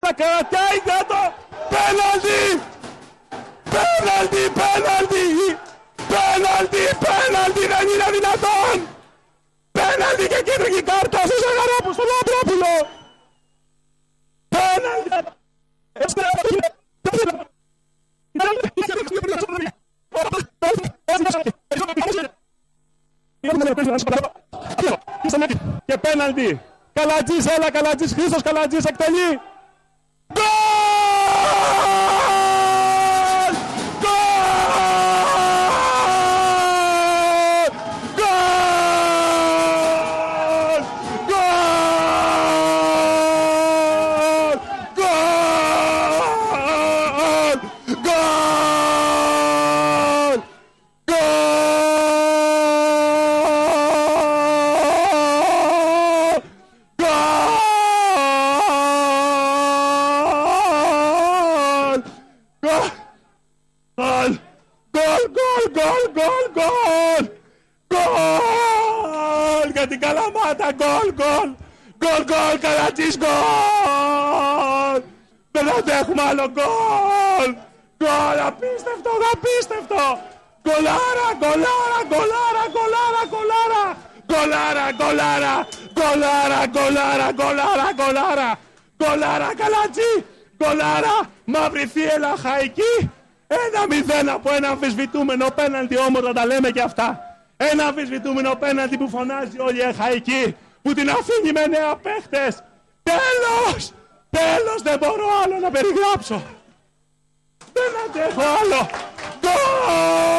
τα κρατάει κάτω. Πέναλτι! Πέναλτι, πέναλτι! Πέναλτι, πέναλτι, δεν είναι δυνατόν! Πέναλτι και κίτρινη κάρτα στο Ζαγαρόπουλο, στο Λαμπρόπουλο! Πέναλτι! Και πέναλτι! Καλατζής, έλα Καλατζής, Χρήστος Καλατζής εκτελεί! Γκολ! Για την Καλαμάτα, γκολ, γκολ, γκολ, γκολ, Καλατζής, γκολ! Δεν αντέχουμε άλλο, γκολ! Γκολ, απίστευτο, απίστευτο! Γκολάρα, γκολάρα, γκολάρα, γκολάρα, γκολάρα! Γκολάρα, γκολάρα, γκολάρα, γκολάρα, γκολάρα, γκολάρα! Γκολάρα, Καλατζή, γκολάρα, μαύρη θύελα, χαϊκή! 1-0 από ένα αμφισβητούμενο πέναλτι, όμως θα τα λέμε και αυτά. Ένα αμφισβητούμενο πέναλτι που φωνάζει όλη η εχαϊκή, που την αφήνει με νέα παίχτες. Τέλος! Τέλος, δεν μπορώ άλλο να περιγράψω. Δεν αντέχω άλλο. Γκολ!